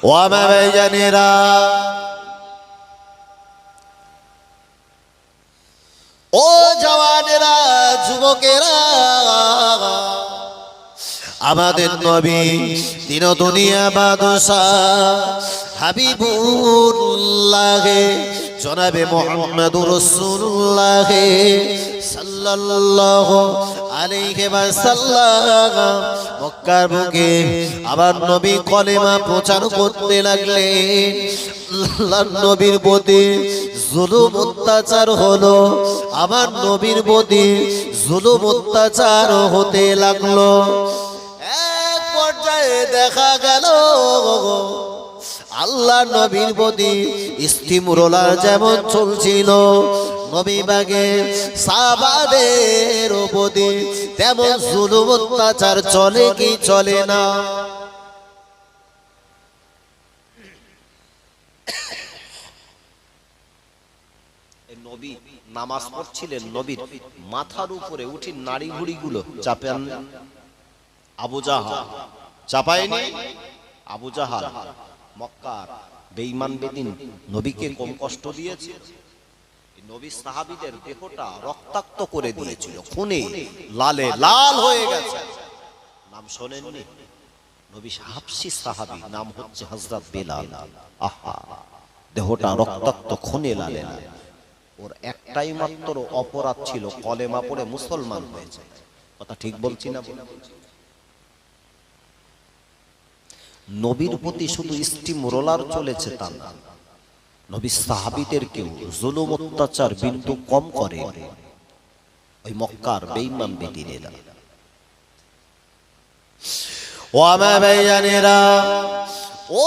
ও আমার ভাইজানেরা, ও জওয়ানেরা, যুবকেরা, আমাদের নবী দিন দুনিয়া বাদশাহ হাবিবুল্লাহ জনাবে মুহাম্মদুর রাসূলুল্লাহ সাল্লাল্লাহু আলাইহি ওয়াসাল্লাম মক্কার বুকে আবার নবী কলেমা প্রচার করতে লাগলেন। আল্লাহর নবীর প্রতি জুলুম অত্যাচার হলো, আমার নবীর প্রতি জুলুম অত্যাচার হতে লাগলো। এক পর্যায়ে দেখা গেল আল্লাহ নবীর প্রতি ইস্তিমরোলার যেমন চলছিল, নবী বাগে সাহাবাদের প্রতি তেমন জুলুম অত্যাচার চলে কি চলে না? নবী নামাজ পড়ছিলেন, নবীর মাথার উপরে উঠি নাড়ি ভুড়িগুলো চাপেন আবু জাহাল, চাপায়নি? আবু জাহাল মক্কার বেঈমান বেদিন নবীকে কম কষ্ট দিয়েছে? নবী সাহাবীদের দেহটা রক্তাক্ত করে দিয়েছিল, খুনে লালে লাল হয়ে গেছে। নাম শোনেননি? নবী হাবশী সাহাবী, নাম হচ্ছে হযরত বেলাল। আহা, দেহটা রক্তাক্ত, খুনে লালে লাল। ওর একটাই মাত্র অপরাধ ছিল, কলেমা পড়ে মুসলমান হয়েছে। কথা ঠিক বলছি না? নবীর প্রতি শুধু স্টিমরোলার চলেছে তা না, নবী সাহাবীদেরকেও জুলুম অত্যাচার বিন্দু কম করে ওই মক্কার বেঈমান বেদিনেরা। ও আমার ভাইজানেরা, ও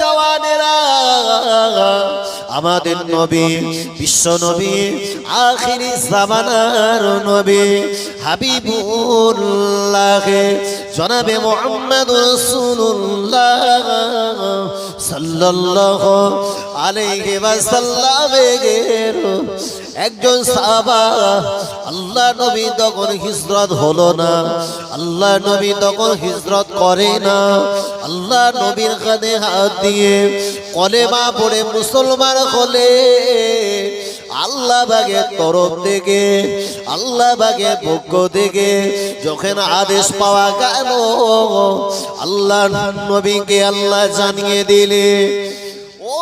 জওয়ানেরা, আমাদের নবী বিশ্ব নবী, আখিরি জামানার নবী হাবিবুল্লাহ জনাবে মুহাম্মদুর রাসূলুল্লাহ সাল্লাল্লাহু আলাইহি ওয়াসাল্লামের একজন সাহাবা। আল্লাহ নবী তখন হিজরত হলো না, আল্লাহ নবী তখন হিজরত করে না। আল্লাহ নবীর কাঁধে হাত দিয়ে কলেমা পড়ে মুসলমান হলে আল্লাহ বাগের তরফ থেকে, আল্লাহ বাগের পক্ষ থেকে যখন আদেশ পাওয়া গেল, আল্লাহ নবীকে আল্লাহ জানিয়ে দিলে, ও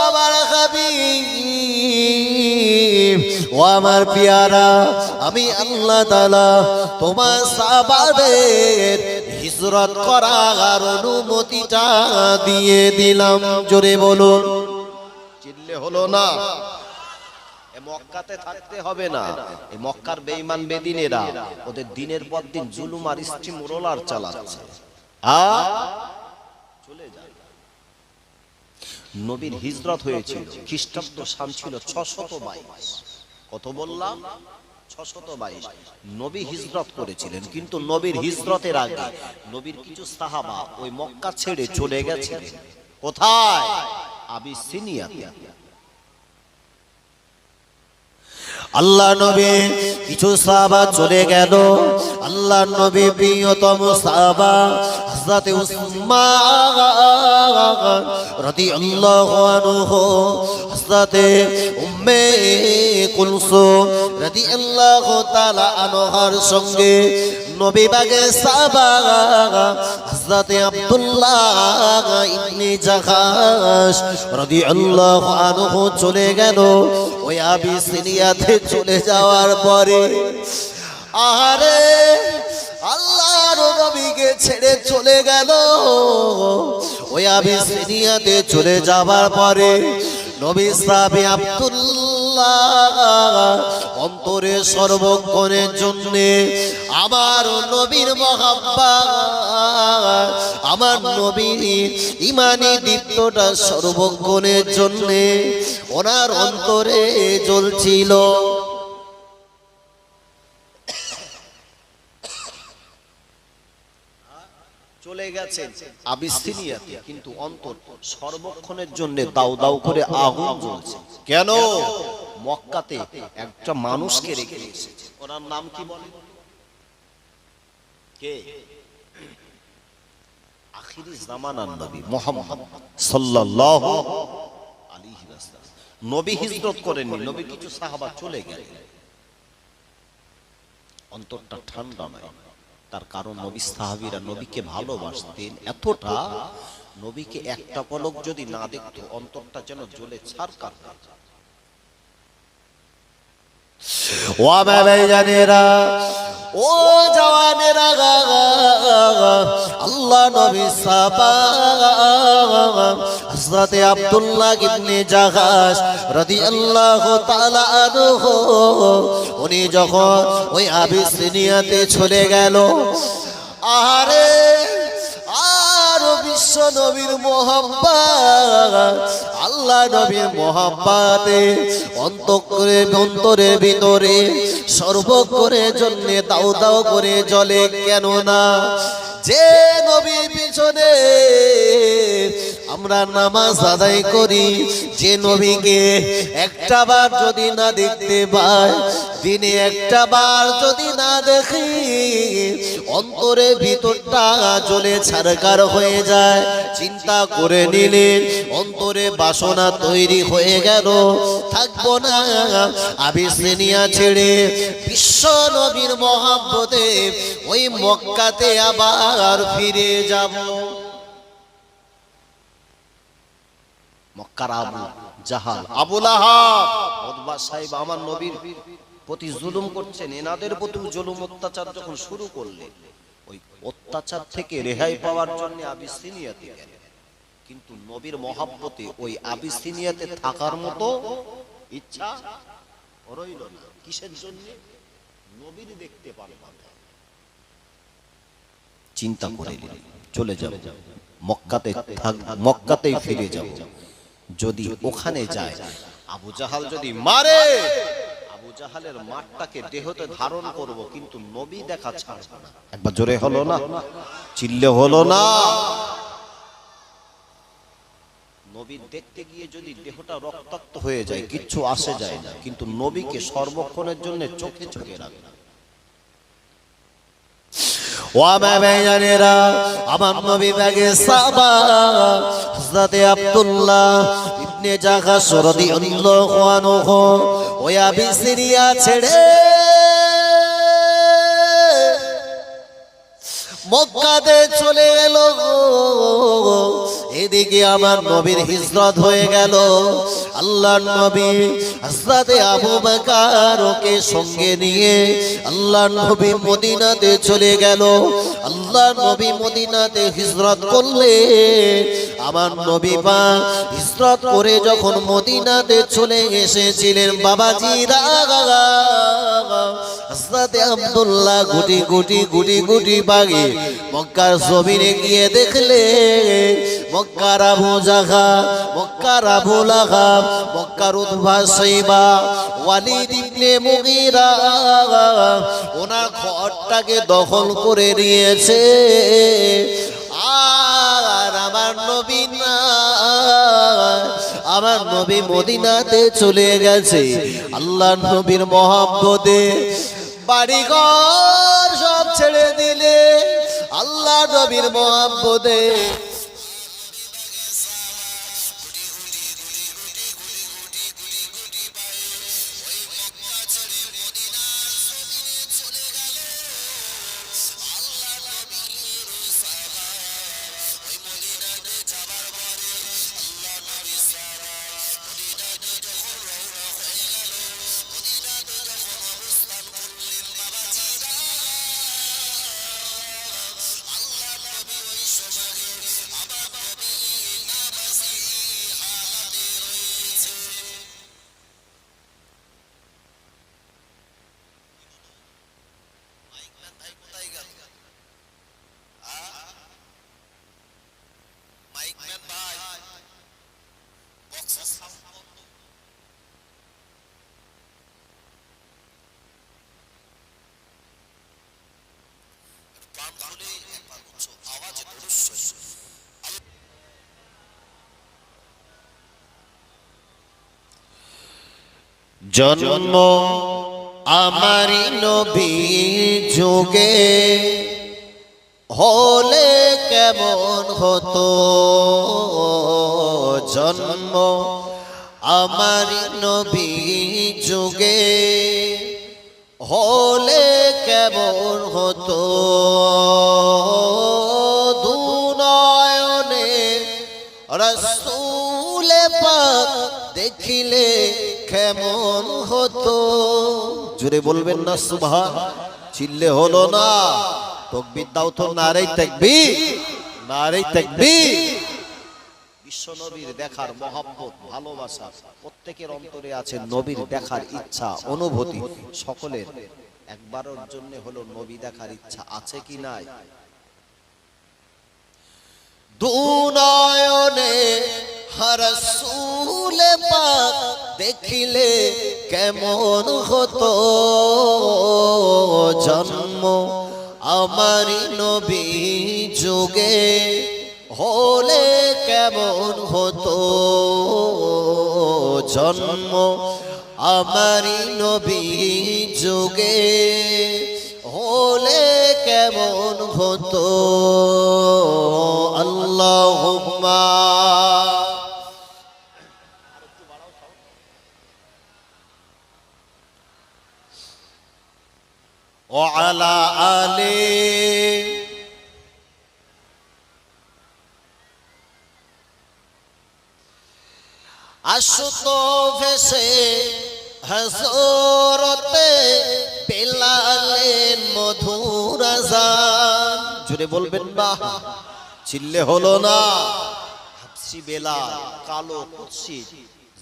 আমার হাবিব, ও আমার পিয়ারা, আমি আল্লাহ তাআলা তোমার সাহাবাদের হিজরত করার অনুমতিটা দিয়ে দিলাম। জোরে বলুন, চিল্লে হলো না? মক্কাতে থাকতে হবে না। এই মক্কার বেঈমান বেদিনেরা ওদের দিনের পর দিন জুলুম আর স্টিমরোলার চালাচ্ছে। চলে যায়। নবীর হিজরত হয়েছিল, খ্রিস্টাব্দ সাল ছিল 622। কত বললাম? 622। নবী হিজরত করেছিলেন, কিন্তু নবীর হিজরতের আগে নবীর কিছু সাহাবা ওই মক্কা ছেড়ে চলে গেছিলেন। কোথায়? আবিসিনিয়াতে। আল্লাহ নবী কিছু সাহাবা চলে গেল। আল্লাহ নবী প্রিয়তম সাহাবা হযরত উসমান রাদিয়াল্লাহু আনহু, হযরত উম্মে কুলসুম রাদিয়াল্লাহু তাআলা আনহার সঙ্গে নবী বাগে সাহাবা হযরত আব্দুল্লাহ ইবনে জাহাশ রাদিয়াল্লাহু আনহু চলে গেল। ওই আবিসিনিয়াতে চলে যাওয়ার পরে, আরে আল্লাহর নবীকে ছেড়ে চলে গেল। ওই আবিসিনিয়াতে চলে যাওয়ার পরে নবী সাহাবী আব্দুল্লাহ অন্তরে সর্বক্ষণের জন্য আমার নবীর মহাব্বত, আমার নবীর ঈমানি দীপ্তটা সর্বক্ষণের জন্য ওনার অন্তরে জ্বলছিল। চলে গেছেন আবিসিনিয়াতে, কিন্তু অন্তর সর্বক্ষণের জন্য দাউ দাউ করে আগুন জ্বলছে। কেন? মক্কাতে একটা মানুষকে রেখে এসেছে। ওনার নাম কি বলে? কে? আখিরি জামানার নবী মুহাম্মদ সাল্লাল্লাহু আলাইহি ওয়াসাল্লাম। নবী হিজরত করেননি, নবী কিছু সাহাবা চলে গেলেন, অন্তরটা ঠান্ডা নয়। তার কারণ নবী সাহাবীরা নবীকে ভালোবাসতেন এতটা, নবীকে একটা পলক যদি না দেখতো অন্তরটা যেন জ্বলে ছারখার হয়ে যায়। ও বাবা জানেরা, ও জওয়ানেরা, আল্লাহ নবী সাহাবা হযরত আব্দুল্লাহ ইবনে জাহাশ রাদিয়াল্লাহু তাআলা আনহু, উনি যখন ওই আবিসিনিয়াতে চলে গেল, আরে আর বিশ্ব নবীর মোহাব্বত, আল্লাহ নবীর মোহাব্বতে অন্তরের ভিতরে সর্বক্ষণের জন্য দাও দাও করে জ্বলে। কেন না, যে নবীর পিছনে আমরা নামাজ আদায় করি, যে নবীকে একটা বার যদি না দেখতে পাই, দিনে একটা বার যদি না দেখি, অন্তরে ভিতরটা জ্বলে ছারখার হয়ে যায়। চিন্তা করে নিলেন অন্তরে বাসনা তৈরি হয়ে গেল, থাকবো না, আবিসিনিয়া ছেড়ে বিশ্ব নবীর মহব্বতে ওই মক্কাতে আবার ফিরে যাব। মক্কার আবু জাহাল, আবু লাহাব, উতবা সাহেব আমার নবীর প্রতি জুলুম করছেন, এনাদের প্রতি জুলুম অত্যাচার যখন শুরু করলেন, ওই অত্যাচার থেকে রেহাই পাওয়ার জন্য আবিসিনিয়াতে গেলেন। কিন্তু নবীর মহব্বতে ওই আবিসিনিয়াতে থাকার মতো ইচ্ছা রইল না। কিসের জন্য? নবীর দেখতে পারবেন। চিন্তা করে চলে যাব, মক্কাতেই ফিরে যাব। যদি ওখানে যায়, আবু জাহাল যদি মারে, আবু জাহালের মারটাকে দেহতে ধারণ করব, কিন্তু নবী দেখা ছাড়ব না। একবার জোরে হলো না, চিল্লে হলো না। নবী দেখতে গিয়ে যদি দেহটা রক্তাক্ত হয়ে যায়, কিচ্ছু আসে যায় না, কিন্তু নবীকে সর্বক্ষণের জন্য চোখে চোখে রাখবে। ও আমার জানেরা, আমার নবী ব্যাগে সাহাবা হযরত আব্দুল্লাহ ইবনে জাহাশ রাদিয়াল্লাহু আনহু ওই আবিসিনিয়া ছেড়ে মক্কাতে চলে গেল। এদিকে আমার নবীর হিজরত হয়ে গেল। আল্লাহর নবী হযরত আবু বকর ওকে সঙ্গে নিয়ে আল্লাহর নবী মদিনাতে চলে গেল। আল্লাহর নবী মদিনাতে হিজরত করলে, আমার নবী পাক হিজরত করে যখন মদিনাতে চলে এসেছিলেন, বাবাজিরা, হযরত আব্দুল্লাহ গুটি গুটি গুটি গুটি বাগে মক্কার জমিনে গিয়ে দেখলে মক্কার আবু জাহাল, মক্কার আবু লাহাব, মক্কার উতবা সাইবা, ওয়ালিদ ইবনে মুগীরা ওনার ঘরটাকে দখল করে নিয়েছে। আর আমার নবী না, আমার নবী মদিনাতে চলে গেছে। আল্লাহর নবীর মহব্বতে বাড়িঘর সব ছেড়ে দিলে, আল্লাহ নবীর মহব্বতে জন্ম আমারি নবী যুগে হলে কেমন হতো জন্ম আমার নবী যুগে, হলে কেমন হতো দুনয়নে রাসূল পাক দেখিলে কেমন হতো। জোরে বলবেন না সুবহান, চিল্লে হলো না, তাকবীর দাও তো, নারে তাকবীর, নারে তাকবীর। বিশ্ব নবীর দেখার মহব্বত, ভালোবাসা প্রত্যেকের অন্তরে আছে, নবীর দেখার ইচ্ছা, অনুভূতি সকলের একবারের জন্য হলো নবী দেখার ইচ্ছা আছে কি নাই? দুনয়নে রাসূল পাক দেখিলে কেমন হতো জন্ম আমার নবী যুগে, হলে কেমন হতো জন্ম আমার নবী যুগে, হলে কেমন হতো। আল্লাহুম্মা ওয়া আলা আলি আসতো ভেসে হযরতে বেলালের মধুর আযান। জোরে বলবেন না, চিল্লে হলো না। হাবশী বেলাল কালো কুৎসিত,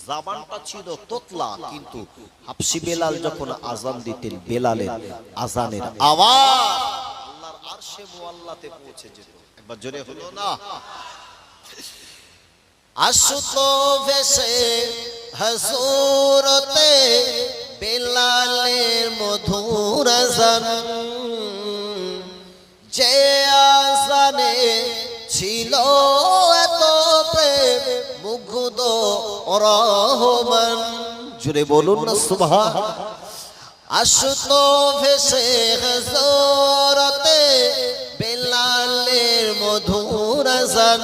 জবানটা ছিল তোতলা, কিন্তু হাবশী বেলাল যখন আযান দিতেন, বেলালের আযানের আওয়াজ আল্লাহর আরশে মুআল্লাতে পৌঁছে যেত। একবার জোরে হলো না। আসতো ভেসে হযরতে বেলালের মধুর আযান, যে আযানে ছিল এত প্রেম মুগ্ধ রহমান। জুড়ে বলুন না সুবহান। আসতো ভেসে হযরতে বেলালের মধুর আযান,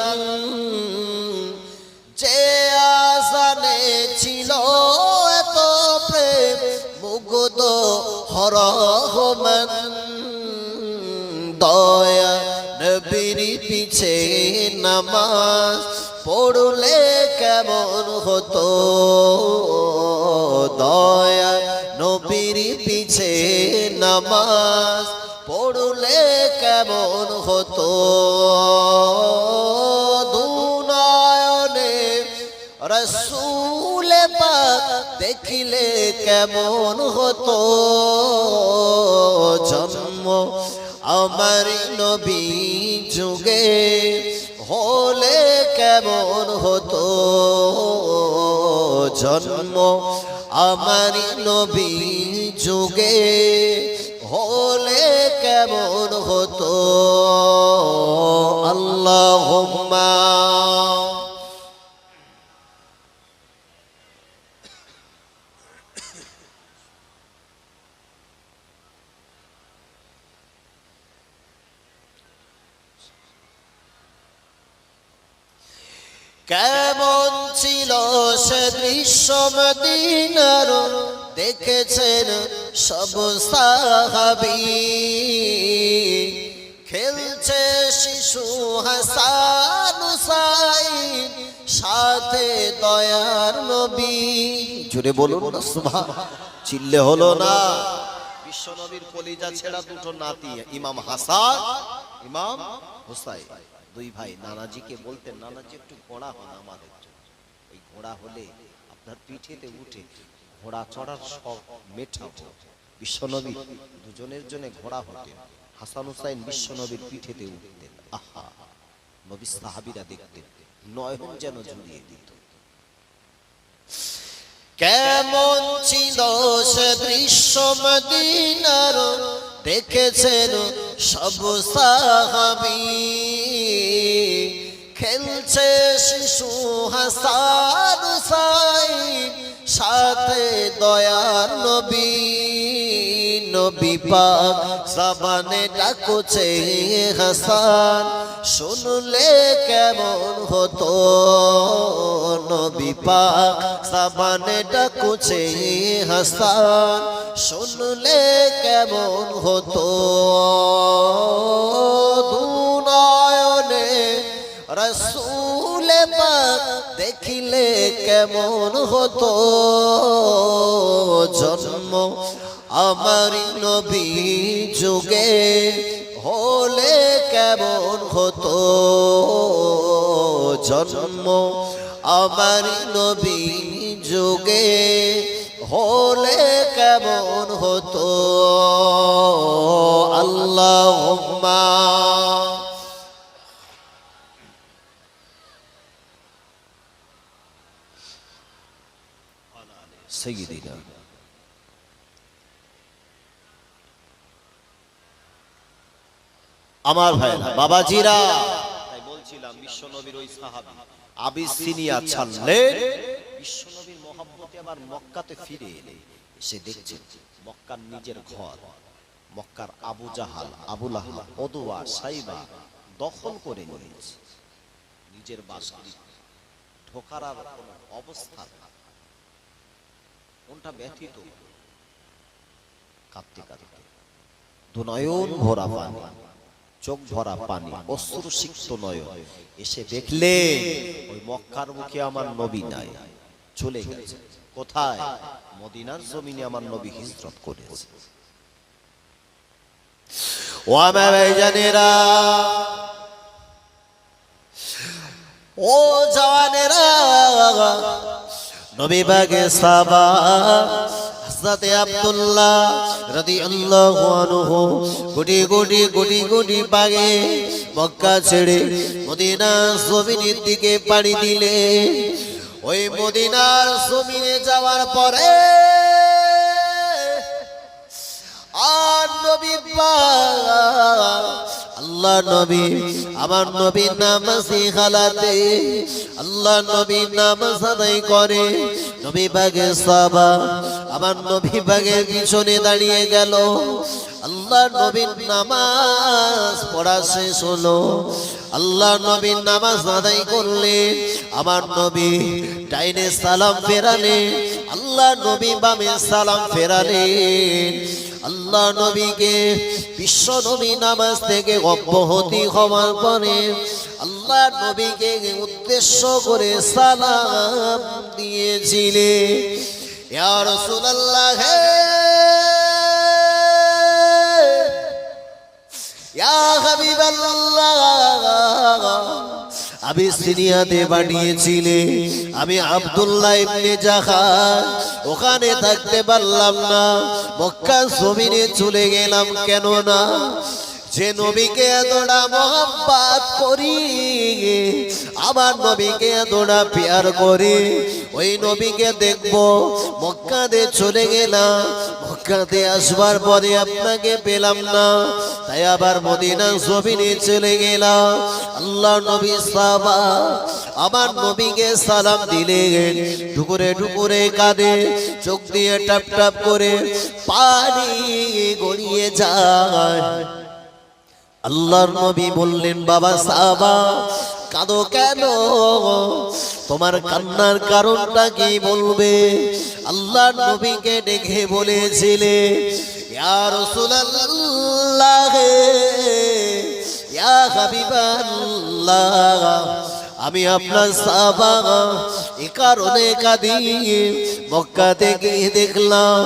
যে আযানে ছিল এত প্রেম মুগ্ধ রহমান। দয়া নবীর পিছে নামাজ পড়লে কেমন হতো, দয়া নবীর পিছে নামাজ পড়লে কেমন হতো দুনয়নে রাসূল পাক দেখিলে কেমন হতো জন্ম আমার নবী যুগে, হলে কেমন হতো জন্ম আমার নবী যুগে, হলে কেমন হতো। আল্লাহুম্মা কেমন ছিল সে দৃশ্য মদিনার, দেখেছেন সব সাহাবী, খেলছে শিশু হাসান হুসাইন সাথে দয়ার নবী। জুড়ে বলুন না সুবহান, চিল্লে হলো না। বিশ্ব নবীর কলিজা ছেড়া দুটো নাতি, ইমাম হাসান ইমাম হুসাইন, দুই ভাই নানাজিকে বলতেন, নানাজি একটু ঘোড়া হন আমাদের জন্য। এই ঘোড়া হলে আপনার পিঠেতে উঠে ঘোড়া চড়ার সব মেটাবো। বিশ্বনবী দুজনের জন্য ঘোড়া হতেন। হাসান হুসাইন বিশ্বনবীর পিঠেতে উঠতেন। আহা, নবী সাহাবীরা দেখতেন, নয়ন যেন জুড়িয়ে দিত। কেমন ছিল সে দৃশ্য মদিনার, দেখেছেন সব সাহাবী, খেলছে শিশু হাসান হুসাইন সাথে দয়ার নবী। নবী পাক সাবানে ডাকুছে হাসান, শুনলে কেমন হতো। নবী পাক সাবানে ডাকুছে হাসান, শুনলে কেমন হতো। দুনয়নে রাসূল পাক দেখিলে কেমন হতো। জন্ম আমার নবী যুগে হলে কেমন হতো। জন্ম আমার নবী যুগে হলে কেমন হতো। আল্লাহুম্মা সাইয়্যিদিনা। আমার ভাইরা বাবাজিরা, তাই বলছিলাম বিশ্বনবীর ওই সাহাবী আবিসিনিয়া ছাড়লেন, বিশ্বনবীর মহব্বতে আবার মক্কাতে ফিরে এলেন। এসে দেখছেন মক্কার নিজের ঘর, মক্কার আবু জাহাল, আবু লাহাব, উতবা, সাইবা দখল করে নিয়েছে। নিজের বাসগৃহ ঢোকার আর কোনো অবস্থা না। কোনটা ব্যথিত, কাঁদতে কাঁদতে দুনয়ন ভরা পানি, চোখ ভরা পানি, অশ্রুসিক্ত নয়ন। এসে দেখলে ওই মক্কার মুখে আমার নবী নাই, চলে গেছে। কোথায়? মদিনার জমিনে আমার নবী হিজরত করেছে। ও আমার ভাইজানেরা, ও জওয়ানেরা, নবী বাগে সাহাবা হযরতে আব্দুল্লাহ রাদিয়াল্লাহু আনহু গুটি গুটি গুটি গুটি পাগে মক্কা ছেড়ে মদিনার জমিনের দিকে পাড়ি দিলে। ওই মদিনার জমিনে যাওয়ার পরে আর নবী পাক আল্লাহ নবী আমার নবী নামাজি হালাতে আল্লাহ নবী নামাজ আদায় করে। নবী বাগে সাহাবা আমার নবী বাগের পিছনে দাঁড়িয়ে গেল। আল্লাহ নবীর নামাজ পড়া শেষ হলো। আল্লাহ নবীর নামাজ আদায় করলে আমার নবী ডাইনে সালাম ফেরালে, আল্লাহ নবী বামে সালাম ফেরালে। আল্লাহ নবীকে বিশ্ব নবী নামাজ থেকে অব্যাহতি হওয়ার পরে আল্লাহ নবীকে উদ্দেশ্য করে সালাম দিয়েছিলেন, ইয়া রাসূলুল্লাহ, ইয়া হাবিবাল্লাহ, আবিসিনিয়াতে পাঠিয়েছিলে। আমি আব্দুল্লাহ ইবনে জাহাজ ওখানে থাকতে পারলাম না, মক্কা জমিনে চলে গেলাম। কেন না? যে নবীকে এতটা মহব্বত করি, আমার নবীকে এতটা প্যার করি, ওই নবীকে দেখবো। মক্কাতে চলে গেলাম, মক্কাতে আসবার পরে আপনাকে পেলাম না, তাই আবার মদিনা জমিনে চলে গেলাম। আল্লাহ নবী সাহাবা আমার নবীকে সালাম দিলেন, টুকুরে টুকুরে কাঁদে, চোখ দিয়ে টাপ টাপ করে পানি গড়িয়ে যায়। আল্লাহর নবী বললেন, বাবা সাহাবা কাঁদো কেন? তোমার কান্নার কারণটা কি বলবে? আল্লাহর নবীকে ডেকে বলেছিলে, ইয়া রাসূলুল্লাহ, ইয়া হাবিবাল্লাহ, আমি আপনার সাহাবা, এ কারণে কাঁদি। মক্কাতে গিয়ে দেখলাম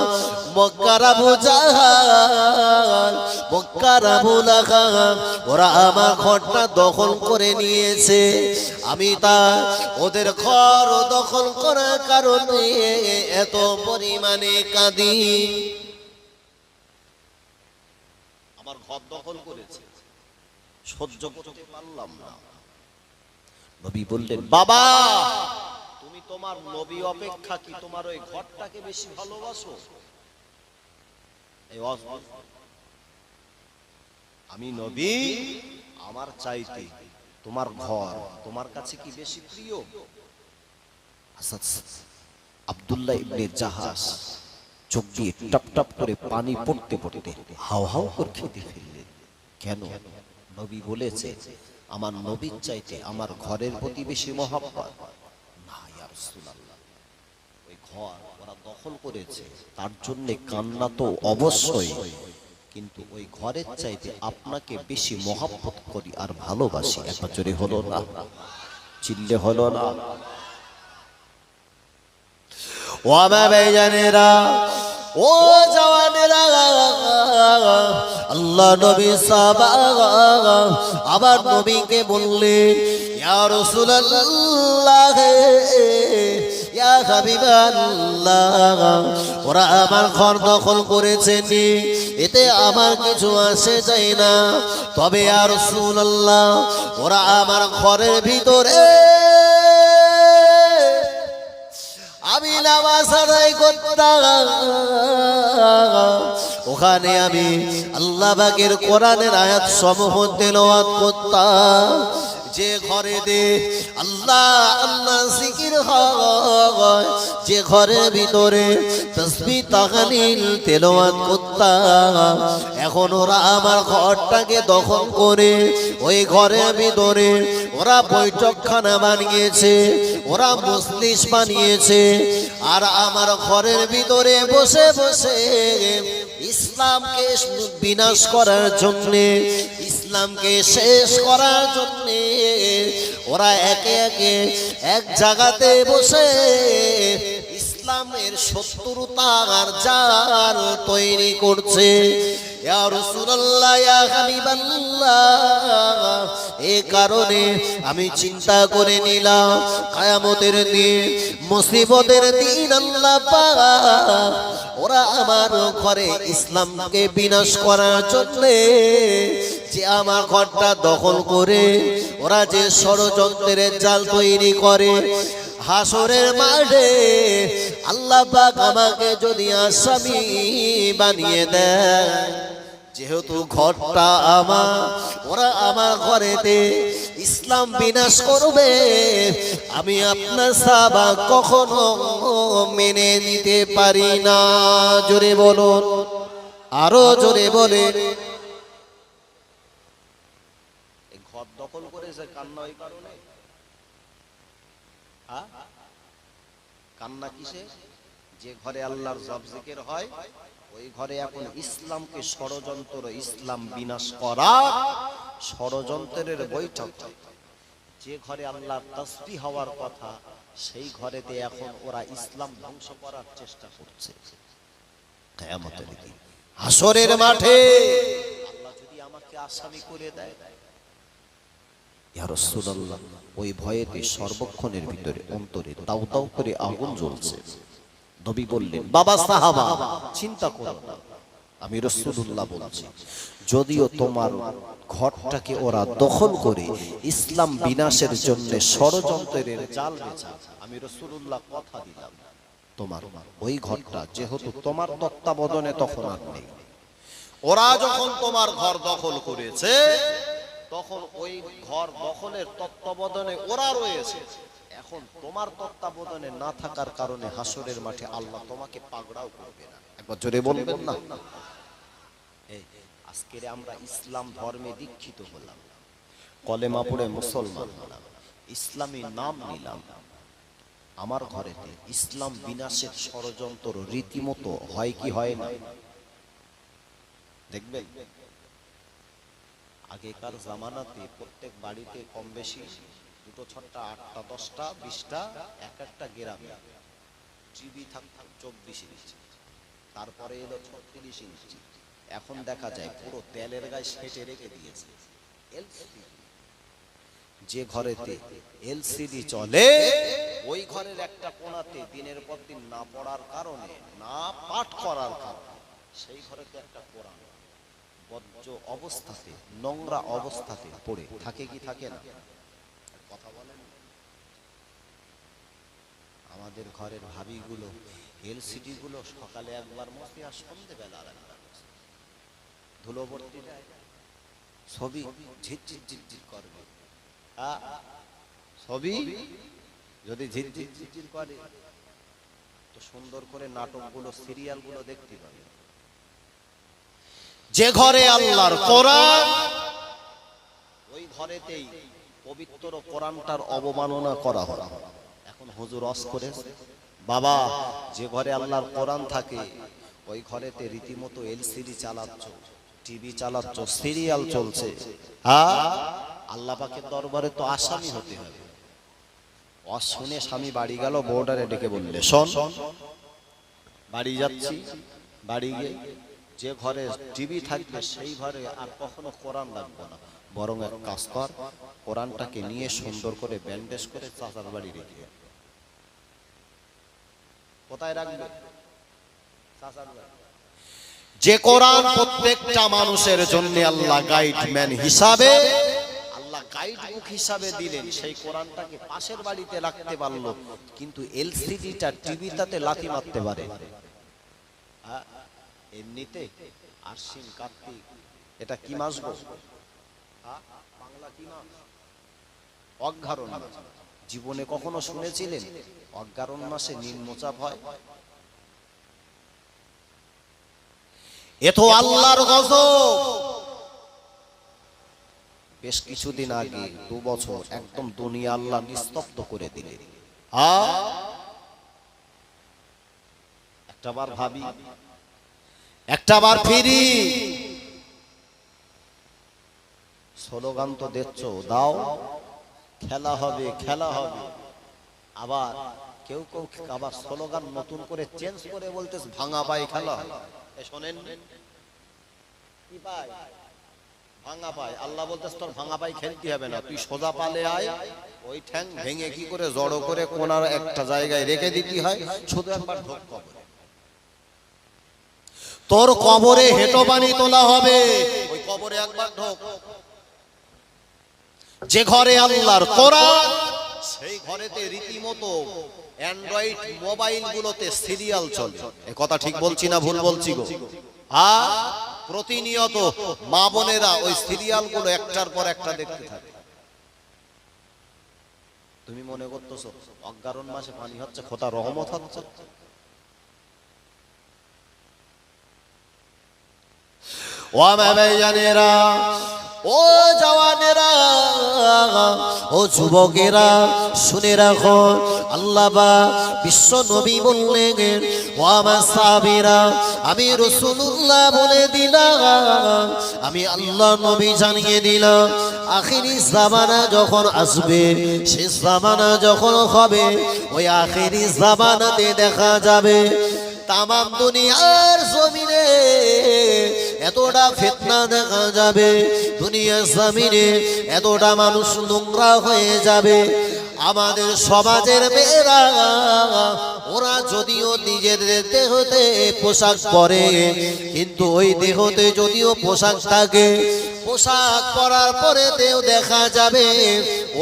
মক্কার আবু জাহাল, মক্কার আবু লাহাব ওরা আমার ঘরটা দখল করে নিয়েছে। আমি তা ওদের ঘর দখল করার কারণে এত পরিমাণে কাঁদি। আমার ঘর দখল করেছে, সহ্য করতে পারলাম না। নবী বললেন, বাবা তুমি তোমার নবী অপেক্ষা কি তোমার ওই ঘরটাকে বেশি ভালোবাসো? আমি নবী, আমার চাইতে তোমার ঘর তোমার কাছে কি বেশি প্রিয়? আব্দুল্লাহ ইবনে জাহাজ চোখ দিয়ে টপ টপ করে পানি পড়তে পড়তে হাও হাও করে খেতে ফেললেন। কেন? নবী বলেছে আমার নবীর চাইতে আমার ঘরের প্রতি বেশি মহব্বত। না ইয়া রাসূলুল্লাহ, ওই ঘর ওরা দখল করেছে, তার জন্য কান্না তো অবশ্যই, কিন্তু ওই ঘরের চাইতে আপনাকে বেশি মহব্বত করি আর ভালোবাসি। একবার জোরে হলো না, চিল্লে হলো না। ও আমার ভাইজানেরা, ও জওয়ানেরা, আল্লাহ নবী সাহাবা আবার নবীকে বললেন, ইয়া রাসূলুল্লাহ, ইয়া হাবিবাল্লাহ, ওরা আমার ঘর দখল করেছে, এতে আমার কিছু আসে যায় না, তবে ইয়া রাসূলুল্লাহ ওরা আমার ঘরের ভিতরে আমি নামাজ আদায় করতাম, ওখানে আমি আল্লাহ পাকের কোরআনের আয়াত সমূহ তেলাওয়াত করতাম, যে ঘরে দে আল্লাহ আল্লাহ জিকির হয়, যে ঘরের ভিতরে তাসবিহ তাহলিল তেলাওয়াত করতাম, এখন ওরা আমার ঘরটাকে দখল করে ওই ঘরের ভিতরে ওরা বৈঠকখানা বানিয়েছে, ওরা মজলিস বানিয়েছে, আর আমার ঘরের ভিতরে বসে বসে ইসলামকে বিনাশ করার জন্যে, ইসলামকে শেষ করার জন্যে ওরা একে একে এক জায়গাতে বসে ইসলামের শত্রুতার জাল তৈরি করছে। ইয়া রাসূলুল্লাহ, ইয়া হাবিবাল্লাহ, এই কারণে আমি চিন্তা করে নিলাম কিয়ামতের দিন, মুসিবতের দিন আল্লাহ পাক ওরা আমার ঘরে ইসলামকে বিনাশ করার জন্য যে আমার ঘরটা দখল করে ওরা যে ষড়যন্ত্রের জাল তৈরি করে, হাসরের মাঠে আল্লাহ পাক আমাকে যদি আসামি বানিয়ে দেয়, যেহেতু ঘরটা আমার, ওরা আমার ঘরেতে ইসলাম বিনাশ করবে, আমি আপনার সাহাবা কখনো মেনে নিতে পারি না। জোরে বলুন, আরো জোরে বলেন। ঘর দখল করেছে কান্না ওই কারণে, কান্না কিসে? যে ঘরে আল্লাহর জপ জিকির হয় ওই ঘরে এখন ইসলামকে ষড়যন্ত্র, ইসলাম বিনাশ করা ষড়যন্ত্রের বৈঠক। যে ঘরে আল্লাহর তাসবিহ হওয়ার কথা সেই ঘরেতে এখন ওরা ইসলাম ধ্বংস করার চেষ্টা করছে। কিয়ামতের দিন হাসরের মাঠে আল্লাহ যদি আমাকে আসামি করে দেয়, ইয়া রাসূলুল্লাহ ওই ভয়েতে সর্বক্ষণের ভিতরে অন্তরে দাউ দাউ করে আগুন জ্বলছে। নবী বললেন, বাবা সাহাবা চিন্তা করো না, আমি রাসূলুল্লাহ বলছি, যদিও তোমার ঘরটাকে ওরা দখল করে ইসলাম বিনাশের জন্য ষড়যন্ত্রের জাল বেচা, আমি রাসূলুল্লাহ কথা দিলাম তোমার ওই ঘরটা যেহেতু তোমার তত্ত্বাবধানে তখন আর নেই, ওরা যখন তোমার ঘর দখল করেছে তখন ওই ঘর দখলের তত্ত্বাবধানে ওরা রয়েছে, এখন তোমার তত্ত্বাবধানে না থাকার কারণে হাসরের মাঠে আল্লাহ তোমাকে পাকড়াও করবে না। একবার জোরে বলবেন না। আজকে আমরা ইসলাম ধর্মে দীক্ষিত হলাম, কলেমা পড়ে মুসলমান হলাম, ইসলামী নাম নিলাম, আমার ঘরেতে ইসলাম বিনাশের ষড়যন্ত্র রীতিমতো হয় কি হয় না? দেখবেন আগেকার জামানাতে প্রত্যেক বাড়িতে কম বেশি দুটো ছটা, আটটা, 10টা, 20টা, এক একটা গ্রামে টিভি থাকতো 24 ইঞ্চি, তারপরে এলো 36 ইঞ্চি, এখন দেখা যায় পুরো তেলের গায়ে সেটে রেখে দিয়েছে এলসিডি। যে ঘরেতে এলসিডি চলে ওই ঘরের একটা কোণাতে দিনের পর দিন না পড়ার কারণে, না পাঠ করার কারণে সেই ঘরেতে একটা কোরআন বজ্র অবস্থাতে, নোংরা অবস্থাতে পড়ে থাকে কি থাকে না? কথা বলেন। আমাদের ঘরের ভাবিগুলো এলসিডি গুলো সকালে একবার মস্তি আর সন্ধ্যেবেলা আরেকবার, ধুলোবর্তী ছবি ঝিরঝির ঝিরঝির করবে, ছবি যদি ঝিরঝির ঝিরঝির করে তো সুন্দর করে নাটকগুলো সিরিয়ালগুলো দেখতে পাবে। যে ঘরে আল্লাহর কোরআন, ওই ঘরেতেই পবিত্র কোরআনটার অবমাননা করা হয়। এখন হুজুর ওয়াজ করে, বাবা যে ঘরে আল্লাহর কোরআন থাকে ওই ঘরেতে রীতিমতো এলসিডি চালাচ্ছ, টিভি চালাচ্ছ, সিরিয়াল চলছে। হ্যাঁ, আল্লাহ পাকের দরবারে তো আসামি হতে হবে। ওয়াজ শুনে স্বামী বাড়ি গেল, বউডারে ডেকে বললে, শোন বাড়ি যাচ্ছি, বাড়ি গিয়ে যে ঘরে টিভি থাকবে সেই ঘরে আর কখনো কোরআন রাখবো না, বরং এক কাজ কর, কোরআনটাকে নিয়ে সুন্দর করে ব্যান্ডেজ করে চাচার বাড়ি রেখে। কোথায় রাখবে? চাচার বাড়ি। যে কোরআন প্রত্যেকটা মানুষের জন্য আল্লাহ গাইডম্যান হিসাবে, আল্লাহ গাইড বুক হিসাবে দিলেন, সেই কোরআনটাকে পাশের বাড়িতে রাখতে পারলো, কিন্তু এলসিডিটা টিভিটাতে লাথি মারতে পারে। এমনিতে আশ্বিন কার্তিক এটা কি মাস গো? বাংলা কি মাস? অজ্ঞারণ মাস। জীবনে কখনো শুনেছিলেন অজ্ঞারণ মাসে নিম্নচাপ হয়? এ তো আল্লাহর গজব। বেশ কিছুদিন আগে, 2 বছর একদম দুনিয়া আল্লাহ নিস্তব্ধ করে দিলেন। একটাবার ভাবি, একটাবার ফিরি, স্লোগান তো দিচ্ছ, দাও খেলা হবে, খেলা হবে। আবার কেউ কেউ আবার স্লোগান নতুন করে চেঞ্জ করে বলতেছে ভাঙা পায়ে খেলা হবে। শোনেন কি পায়? ভাঙা পায়। আল্লাহ বলতেছে তোর ভাঙা পায়ে খেলতে হবে না, তুই সোজা পালে আয়, ওই ঠ্যাং ভেঙে কি করে জড়ো করে কোনার একটা জায়গায় রেখে দিতে হয়, শুধু একবার ঢোক কবরে। তোর কবরে হেঁটো পানি তোলা হবে, ওই কবরে একবার ঢোক। যে ঘরে আল্লাহর কোরআন, সেই ঘরেতে রীতিমতো অ্যান্ড্রয়েড মোবাইল গুলোতে সিরিয়াল চলে। এই কথা ঠিক বলছি না ভুল বলছি গো? প্রতিনিয়ত মা বোনেরা ওই সিরিয়াল গুলো একটার পর একটা দেখতে থাকে। তুমি মনে করতেছো অজ্ঞারণ মাসে পানি হচ্ছে, খোদা রহমত হচ্ছে? ও মায়েরা, ও জওয়ানেরা, ও যুবকেরা, শুনে রাখো, আল্লাহ বা বিশ্ব নবী বললেন, ও আমার সাহাবীরা, আমি রাসূলুল্লাহ বলে দিলাম, আমি আল্লাহ নবী জানিয়ে দিলাম, আখিরি জামানা যখন আসবে, শেষ জামানা যখন হবে, ওই আখিরি জামানাতে দেখা যাবে তামাম দুনিয়ার জমিনে এতটা ফিতনা দেখা যাবে, দুনিয়ার জমিনে এতটা মানুষ নোংরা হয়ে যাবে। আমাদের সমাজের মেয়েরা, ওরা যদিও নিজেদের দেহতে পোশাক পরে, কিন্তু ওই দেহতে যদিও পোশাক থাকে, পোশাক পরার পরেতেও দেখা যাবে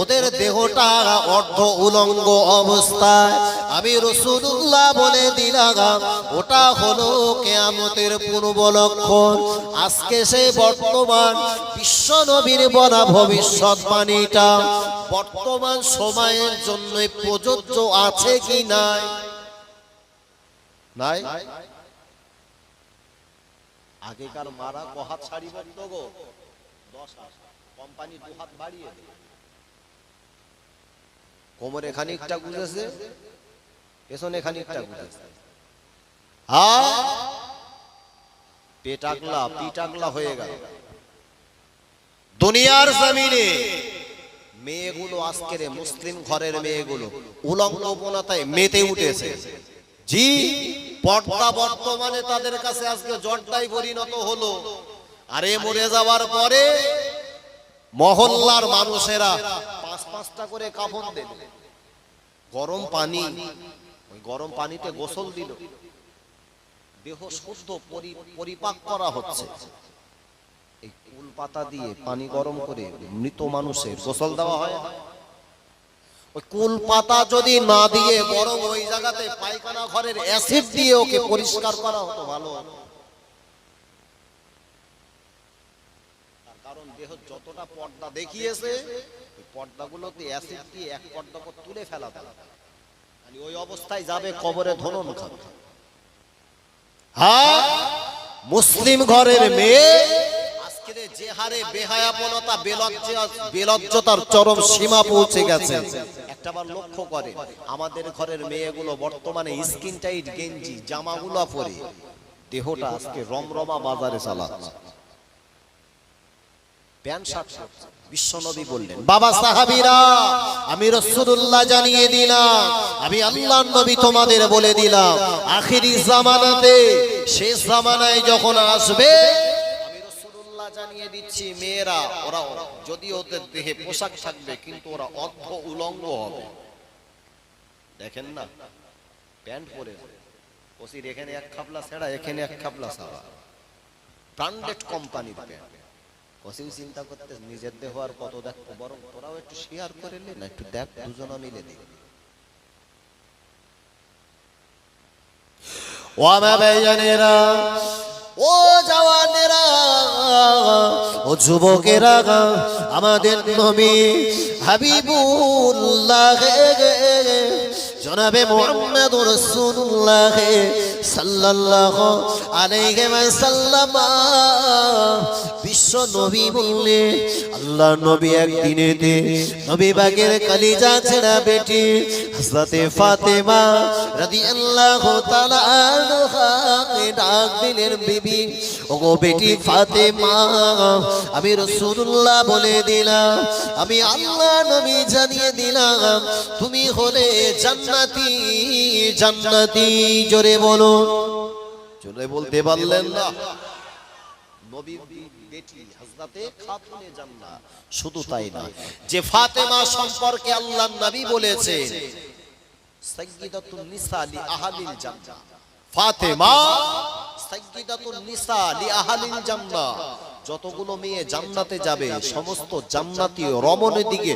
ওদের দেহটা অর্ধ উলঙ্গ অবস্থায়। আমি রাসূলুল্লাহ বলে দিলাম, ওটা হলো কিয়ামতের পূর্ব লক্ষণ। আজকে সে বর্তমান বিশ্ব নবীর বলা ভবিষ্যৎবাণীটা বর্তমান সময়ের জন্য প্রযোজ্য আছে কি নাই? নাই। আগেকার মারা কহাত ছাড়িব তো গো, 10 হাত কোম্পানি 2 হাত বাড়িয়ে দেয়, কোমরে খানিকটা গুজেছে, পেছনে খানিকটা গুজেছে, পেটাগলা পিটাগলা হয়ে গেল। দুনিয়ার জমিনে মেয়েগুলো, আজকের মুসলিম ঘরের মেয়েগুলো উলঙ্গপনায় মেতে উঠেছে। জি, পর্দা বর্তমানে তাদের কাছে আজকে জটটাই পরিণত হলো। আরে মরে যাওয়ার পরে মহল্লার মানুষেরা 5-5টা করে কাফন দিল, গরম পানি, ওই গরম পানিতে গোসল দিল, দেহ শুদ্ধ পরিপাক করা হচ্ছে। এই কুল পাতা দিয়ে পানি গরম করে মৃত মানুষের গোসল দেওয়া হয়। ওই কুল পাতা যদি না দিয়ে বরং ওই জায়গাতে পায়খানা ঘরের অ্যাসিড দিয়ে ওকে পরিষ্কার করা হতো ভালো। কারণ দেহ যতটা পর্দা দেখিয়েছে, ওই পর্দাগুলোতে অ্যাসিড দিয়ে এক পর্দা করে তুলে ফেলা, ওই অবস্থায় যাবে কবরে ধনন খাবে। হ্যাঁ, মুসলিম ঘরের মেয়ে আজকে যে হারে বেহায়াপনতা বেলজ্জতার চরম সীমা পৌঁছে গেছে, একটাবার লক্ষ্য করে আমাদের ঘরের মেয়েগুলো বর্তমানে স্কিন টাইট গেঞ্জি জামাগুলো পরে দেহটা আজকে রমরমা বাজারে চালাচ্ছে, প্যান্ট শার্ট। বিশ্বনবী বললেন, বাবা সাহাবীরা, আমি রাসূলুল্লাহ জানিয়ে দিলাম, আমি আল্লাহর নবী তোমাদের বলে দিলাম, আখিরি জামানাতে শেষ জামানায় যখন আসবে, আমি রাসূলুল্লাহ জানিয়ে দিচ্ছি, মেয়েরা ওরা যদি ওদের দেহে পোশাক থাকবে কিন্তু ওরা অর্ধ উলঙ্গ হবে। দেখেন না, প্যান্ট পরে ওসির এখানে এক খাপলা ছেঁড়া, এখানে এক খাপলা ছাড়া, ব্র্যান্ডেড কোম্পানির প্যান্ট। কসিও চিন্তা করতে নিজের দেহ আর কত দেখো, বরং তোরাও একটু শেয়ার করে নে না, একটু দেখ, দুজনা মিলে দিই। ও আমার ভাইজানেরা, ও জওয়ানেরা, ও যুবকেরা, আমাদের নবী হাবিবুল্লাহ জনাবে মুহাম্মদুর রাসূলুল্লাহ সাল্লাল্লাহু আলাইহি ওয়াসাল্লাম বিশ্ব নবী বললে, আল্লাহ নবী একদিনেতে নবী বাগের কলিজা ছেড়া বেটি হযরতে ফাতেমা রাদিয়াল্লাহু তাআলা আনহাকে ডাক দিলেন, বিবি, ওগো বেটি ফাতেমা, আমি রাসূলুল্লাহ বলে দিলাম, আমি আল্লাহ নবী জানিয়ে দিলাম, তুমি হলে জান্নাতি, জান্নাতি। জোরে বলো, জোরে বলতে পারলেন না? নবীর বেটি হযরতে খাতুনে জান্নাত। শুধু তাই না, যে ফাতেমা সম্পর্কে আল্লাহর নবী বলেছেন সাইয়্যিদাতুন নিসা লি আহলিল জান্নাহ, ফাতেমা সাইয়্যিদাতুন নিসা লি আহলিল জান্নাহ, যতগুলো মেয়ে জান্নাতে যাবে সমস্ত জান্নাতি রমণের দিকে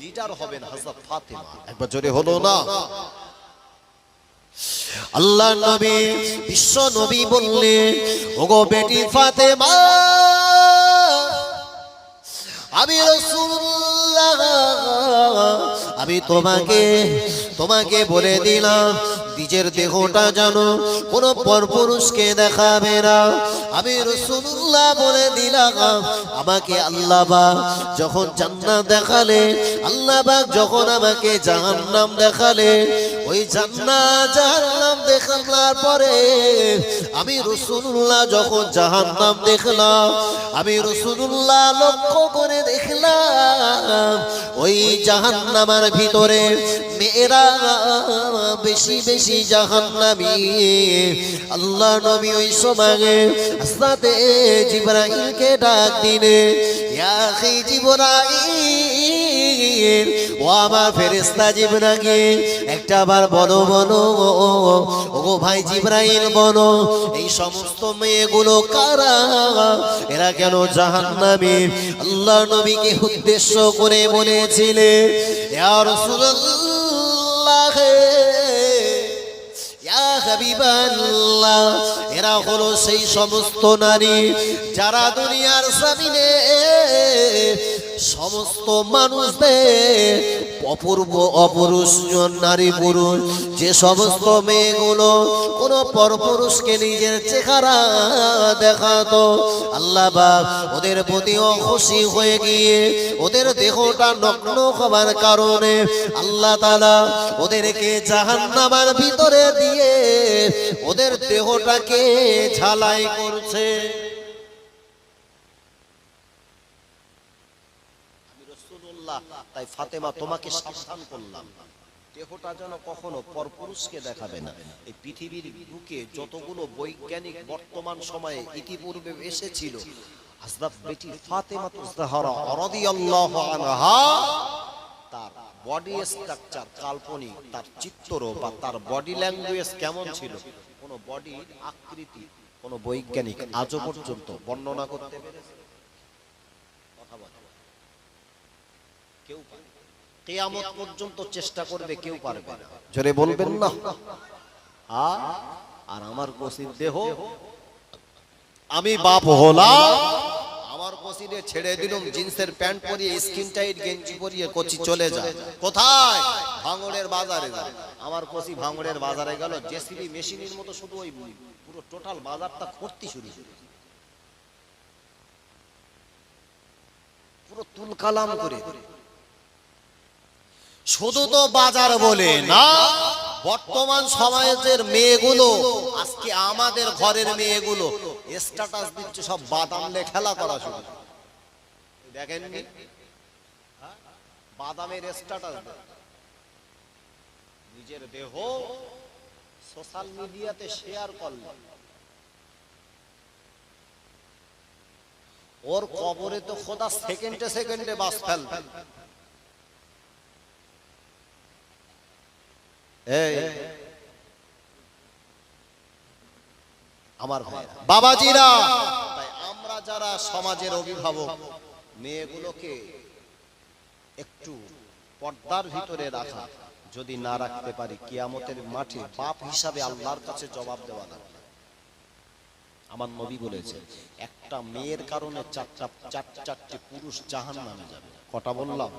লিডার হবেন হযরত ফাতেমা। একবার জোরে হলো না? আল্লাহ নবী বিশ্ব নবী বললেন, ওগো বেটি ফাতেমা, আমি রাসূলুল্লাহ, আমি তোমাকে বলে দিলাম, নিজের দেহটা জানো কোন পরপুরুষকে দেখাবে না। আমি রাসূলুল্লাহ বলে দিলাম, আমাকে আল্লাহ পাক যখন জান্নাত দেখালে, আল্লাহ পাক যখন আমাকে জাহান্নাম দেখালে, ওই জান্নাত জাহান্নাম দেখার পরে আমি রাসূলুল্লাহ যখন জাহান্নাম দেখলাম, আমি রাসূলুল্লাহ লক্ষ্য করে দেখলাম ওই জাহান্নামের ভিতরে মেয়েরা বেশি বেশি জাহান্নামী। আল্লাহ নবী ওই সময়ে হযরতে জিবরাইলকে ডাক দিলে, ইয়া আখি জিবরাইল, ও আমার ফেরেশতা জিবরাইল, একটাবার বলো বলো, ওগো ভাই জিবরাইল বলো, এই সমস্ত মেয়েগুলো কারা, এরা কেন জাহান্নামী? আল্লাহ নবীকে উদ্দেশ্য করে বলেছিলেন, ইয়া রাসূলুল্লাহ, ইয়া হাবিবাল্লাহ, এরা হলো সেই সমস্ত নারী যারা দুনিয়ার জমিনে সমস্ত মানুষদের অপূর্ব অপুরুষ নারী পুরুষ, যে সমস্ত মেয়েগুলো কোন পরপুরুষকে নিজের চেহারা দেখাতো, আল্লাহ পাক ওদের প্রতিও খুশি হয়ে গিয়ে ওদের দেহটা নগ্ন হবার কারণে আল্লাহ তাআলা ওদেরকে জাহান্নামের ভিতরে দিয়ে ওদের দেহটাকে ঝালাই করছে। তাই ফাতেমা তোমাকে সাবধান করলাম, দেহটা যেন কখনো পরপুরুষকে দেখাবে না। এই পৃথিবীর বুকে যতগুলো বৈজ্ঞানিক বর্তমান সময়ে ইতিপূর্বে এসেছিল, হযরত বেটি ফাতেমাতুজ জাহরা রাদিয়াল্লাহু আনহা, তার বডি স্ট্রাকচার কাল্পনিক, তার চিত্র বা তার বডি ল্যাঙ্গুয়েজ কেমন ছিল, কোন বডির আকৃতি কোন বৈজ্ঞানিক আজও পর্যন্ত বর্ণনা করতে পেরেছে? কথা বলে কেউ পারে, কিয়ামত পর্যন্ত চেষ্টা করবে, কেউ পারবে না। জোরে বলবেন না? আর আমার কসির দেহ, আমি বাপ হলাম, আমার কচিরে ছেড়ে দিলুম জিন্সের প্যান্ট পরিয়ে স্কিন টাইট গেঞ্জি পরিয়ে কচি চলে যায় কোথায়? ভাঙড়ের বাজারে যায়। আমার কচি ভাঙড়ের বাজারে গেল, জেসিবি মেশিনের মতো শুধু ওই পুরো টোটাল বাজারটা করতে শুরু করে, পুরো তুলকালাম করে। শুধু তো বাজার বলে না, বর্তমান সমাজের মেয়েগুলো, আজকে আমাদের ঘরের মেয়েগুলো স্ট্যাটাস দিচ্ছে সব বাদাম লে খেলা করা শুরু। দেখেননি বাদামের স্ট্যাটাস, নিজের দেহ সোশ্যাল মিডিয়াতে শেয়ার করল, ওর কবরে তো খোদা সেকেন্ডে সেকেন্ডে বাস ফেলবে। এই আমার বাবাজিরা, তাই আমরা যারা সমাজের অভিভাবক, মেয়েগুলোকে একটু পর্দার ভিতরে রাখা, যদি না রাখতে পারি কিয়ামতের মাঠে বাপ হিসাবে আল্লাহর কাছে জবাব দেওয়া লাগবে। আমার নবী বলেছে একটা মেয়ের কারণে চারটি পুরুষ জাহান্নামে যাবে। কটা বললাম?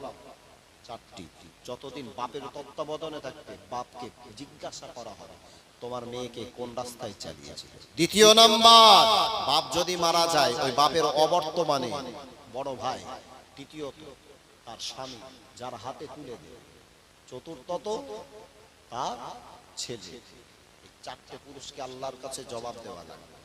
চারটি। যতদিন বাপের তত্ত্বাবধানে থাকবে বাপকে জিজ্ঞাসা করা হবে তোমার মেয়েকে কোন রাস্তায় চালিয়েছিল। দ্বিতীয় নাম্বার, বাপ যদি মারা যায় ওই বাপের অবর্তমানে বড় ভাই, তৃতীয়ত তার স্বামী যার হাতে তুলে দেয়, চতুর্থত তার ছেলে। এই চারটে পুরুষকে আল্লাহর কাছে জবাব দেওয়া লাগবে।